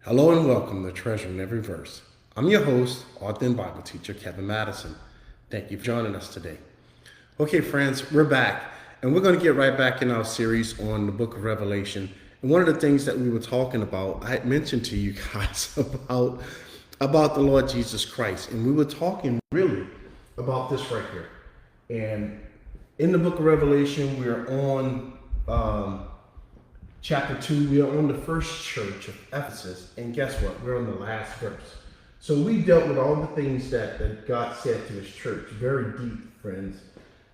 Hello and welcome to Treasure in Every Verse. I'm your host, author and Bible teacher, Kevin Madison. Thank you for joining us today. Okay, friends, we're back, and we're going to get right back in our series on the book of Revelation. And one of the things that we were talking about, I had mentioned to you guys about the Lord Jesus Christ. And we were talking really about this right here. And in the book of Revelation, we're on chapter 2, we are on the first church of Ephesus, and guess what? We're on the last verse. So we dealt with all the things that God said to his church, very deep, friends.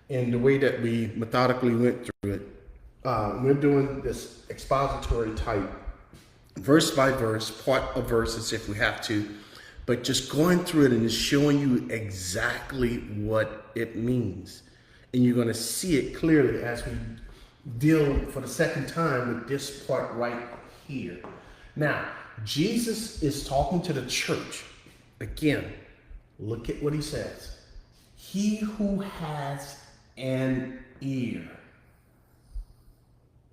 And the way that we methodically went through it, we're doing this expository type, verse by verse, part of verses if we have to, but just going through it and just showing you exactly what it means. And you're going to see it clearly as we deal for the second time with this part right here. Now, Jesus is talking to the church. Again, look at what he says. He who has an ear.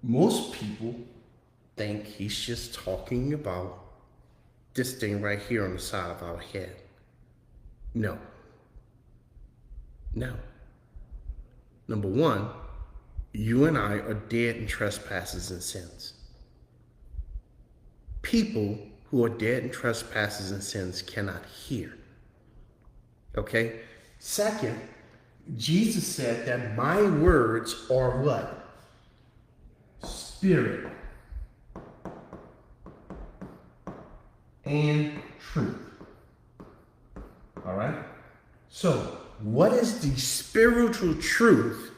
Most people think he's just talking about this thing right here on the side of our head. No. Number one, you and I are dead in trespasses and sins. People who are dead in trespasses and sins cannot hear. Okay? Second, Jesus said that my words are what? Spirit and truth. All right? So, what is the spiritual truth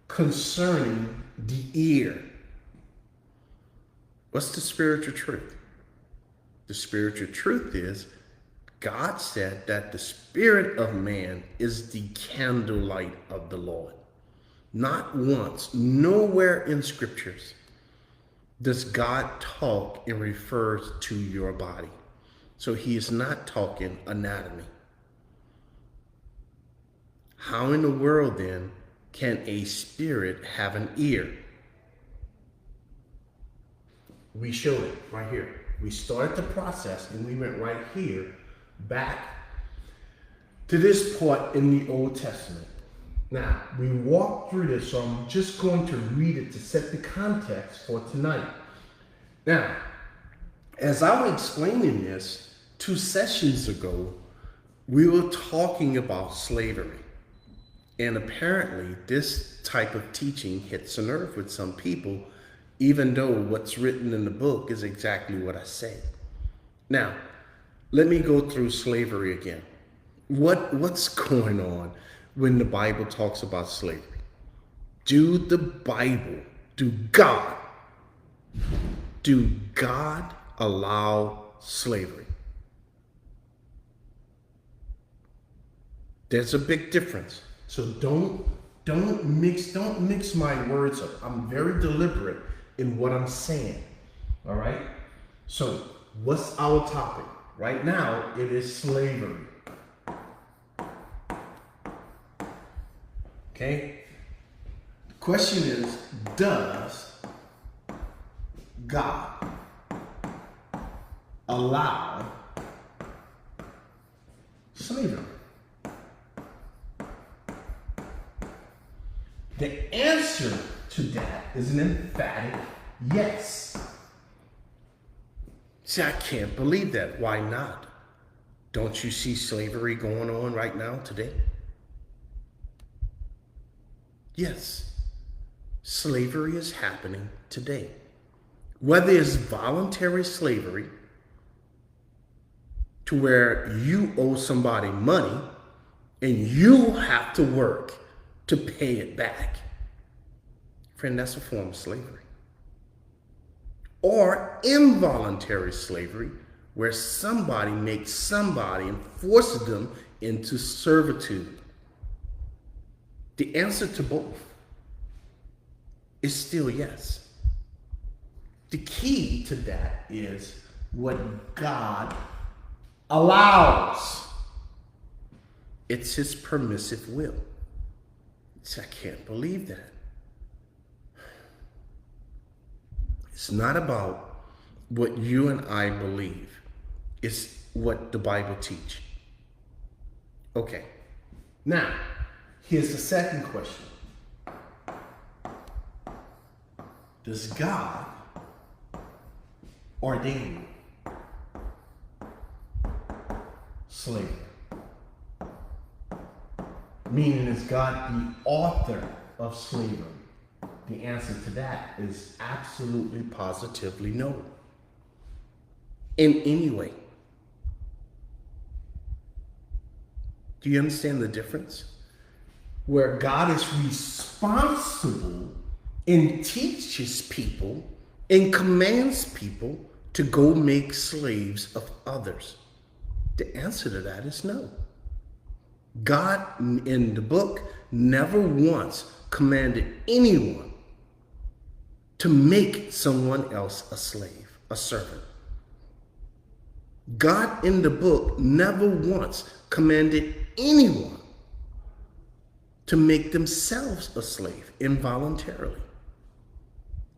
concerning the ear? What's the spiritual truth? The spiritual truth is God said that the spirit of man is the candlelight of the Lord. Not once, nowhere in scriptures does God talk and refers to your body. So he is not talking anatomy. How in the world then can a spirit have an ear? We showed it right here. We started the process and we went right here back to this part in the Old Testament. Now, we walked through this, so I'm just going to read it to set the context for tonight. Now, as I was explaining this 2 sessions ago, we were talking about slavery. And apparently, this type of teaching hits a nerve with some people, even though what's written in the book is exactly what I said. Now, let me go through slavery again. What's going on when the Bible talks about slavery? Do God allow slavery? There's a big difference. So don't mix my words up. I'm very deliberate in what I'm saying. All right? So, what's our topic? Right now, it is slavery. Okay? The question is, does God allow slavery? The answer to that is an emphatic yes. See, I can't believe that. Why not? Don't you see slavery going on right now today? Yes, slavery is happening today. Whether it's voluntary slavery, to where you owe somebody money and you have to work to pay it back. Friend, that's a form of slavery. Or involuntary slavery, where somebody makes somebody and forces them into servitude. The answer to both is still yes. The key to that is what God allows. It's his permissive will. I can't believe that. It's not about what you and I believe. is what the Bible teach. Okay. Now, here's the second question. Does God ordain slavery? Meaning, is God the author of slavery? The answer to that is absolutely, positively no. In any way. Do you understand the difference? Where God is responsible and teaches people and commands people to go make slaves of others. The answer to that is no. God in the book never once commanded anyone to make someone else a slave, a servant. God in the book never once commanded anyone to make themselves a slave involuntarily.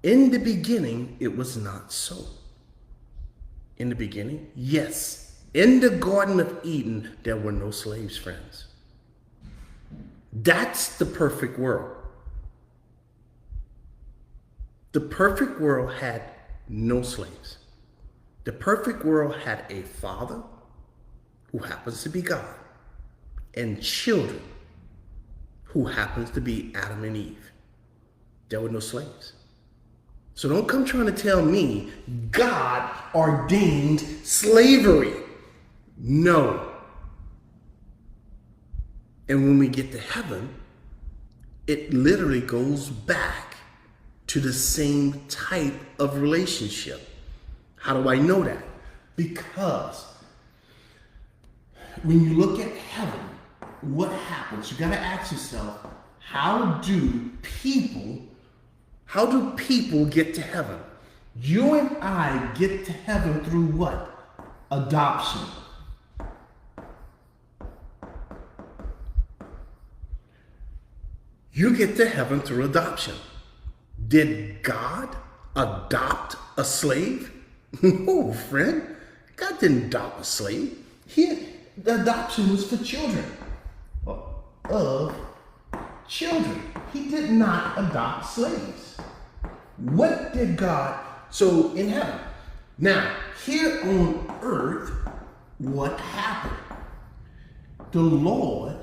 In the beginning, it was not so. In the beginning, yes. In the Garden of Eden, there were no slaves, friends. That's the perfect world. The perfect world had no slaves. The perfect world had a father, who happens to be God, and children, who happens to be Adam and Eve. There were no slaves. So don't come trying to tell me God ordained slavery. No. And when we get to heaven, it literally goes back to the same type of relationship. How do I know that? Because when you look at heaven, what happens? You got to ask yourself, how do people get to heaven? You and I get to heaven through what? Adoption. You get to heaven through adoption. Did God adopt a slave? No, friend. God didn't adopt a slave. The adoption was for children. Of children. He did not adopt slaves. What did God, so in heaven. Now, here on earth, what happened? The Lord,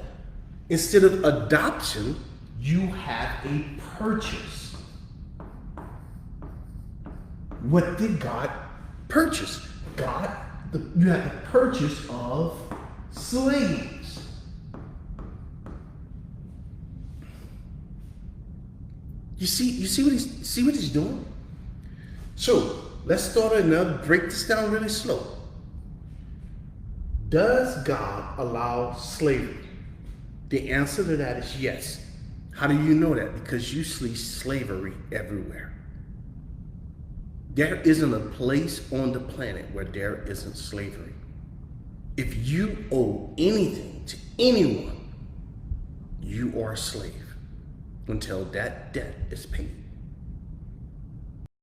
instead of adoption, you have a purchase. What did God purchase? You have the purchase of slaves. You see what he's doing? So let's start another, break this down really slow. Does God allow slavery? The answer to that is yes. How do you know that? Because you see slavery everywhere. There isn't a place on the planet where there isn't slavery. If you owe anything to anyone, you are a slave until that debt is paid.